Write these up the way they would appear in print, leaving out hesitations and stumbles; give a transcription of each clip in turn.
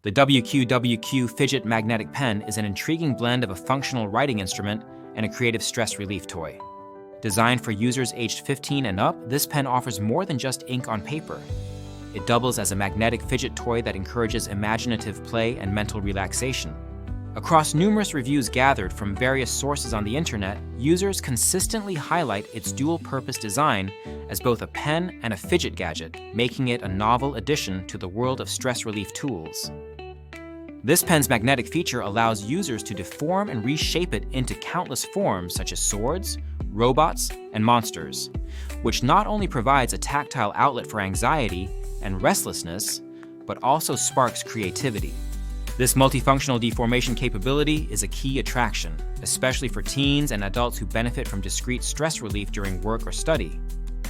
The WQWQUU Fidget Magnetic Pen is an intriguing blend of a functional writing instrument and a creative stress relief toy. Designed for users aged 15 and up, this pen offers more than just ink on paper. It doubles as a magnetic fidget toy that encourages imaginative play and mental relaxation. Across numerous reviews gathered from various sources on the internet, users consistently highlight its dual-purpose design as both a pen and a fidget gadget, making it a novel addition to the world of stress relief tools. This pen's magnetic feature allows users to deform and reshape it into countless forms such as swords, robots, and monsters, which not only provides a tactile outlet for anxiety and restlessness, but also sparks creativity. This multifunctional deformation capability is a key attraction, especially for teens and adults who benefit from discrete stress relief during work or study.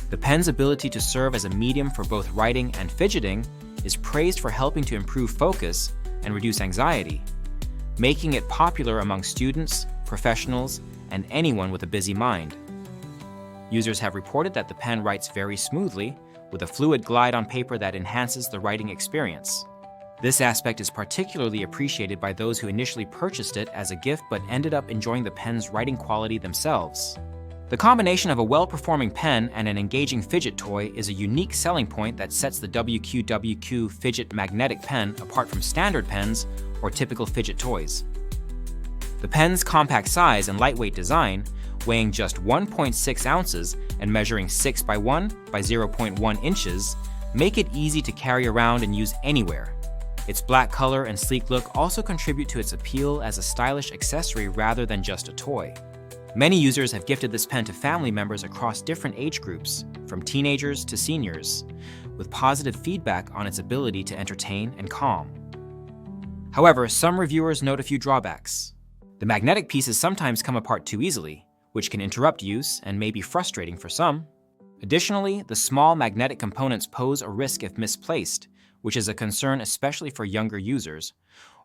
The pen's ability to serve as a medium for both writing and fidgeting is praised for helping to improve focus and reduce anxiety, making it popular among students, professionals, and anyone with a busy mind. Users have reported that the pen writes very smoothly, with a fluid glide on paper that enhances the writing experience. This aspect is particularly appreciated by those who initially purchased it as a gift but ended up enjoying the pen's writing quality themselves. The combination of a well-performing pen and an engaging fidget toy is a unique selling point that sets the WQWQUU Fidget Magnetic Pen apart from standard pens or typical fidget toys. The pen's compact size and lightweight design, weighing just 1.6 ounces and measuring 6 by 1 by 0.1 inches, make it easy to carry around and use anywhere. Its black color and sleek look also contribute to its appeal as a stylish accessory rather than just a toy. Many users have gifted this pen to family members across different age groups, from teenagers to seniors, with positive feedback on its ability to entertain and calm. However, some reviewers note a few drawbacks. The magnetic pieces sometimes come apart too easily, which can interrupt use and may be frustrating for some. Additionally, the small magnetic components pose a risk if misplaced, which is a concern especially for younger users,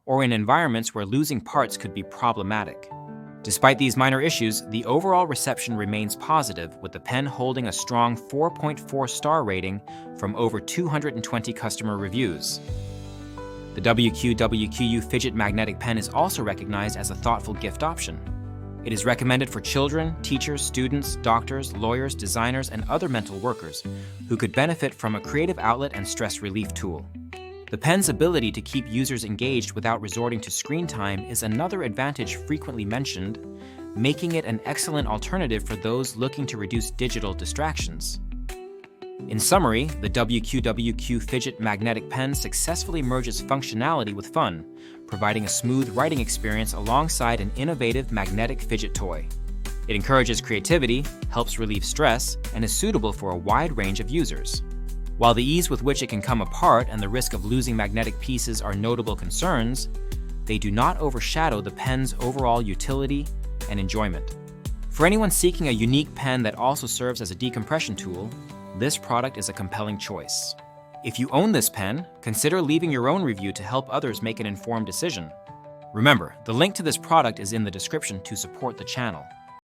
or in environments where losing parts could be problematic. Despite these minor issues, the overall reception remains positive, with the pen holding a strong 4.4 star rating from over 220 customer reviews. The WQWQUU Fidget Magnetic Pen is also recognized as a thoughtful gift option. It is recommended for children, teachers, students, doctors, lawyers, designers, and other mental workers who could benefit from a creative outlet and stress relief tool. The pen's ability to keep users engaged without resorting to screen time is another advantage frequently mentioned, making it an excellent alternative for those looking to reduce digital distractions. In summary, the WQWQUU Fidget Magnetic Pen successfully merges functionality with fun, providing a smooth writing experience alongside an innovative magnetic fidget toy. It encourages creativity, helps relieve stress, and is suitable for a wide range of users. While the ease with which it can come apart and the risk of losing magnetic pieces are notable concerns, they do not overshadow the pen's overall utility and enjoyment. For anyone seeking a unique pen that also serves as a decompression tool, this product is a compelling choice. If you own this pen, consider leaving your own review to help others make an informed decision. Remember, the link to this product is in the description to support the channel.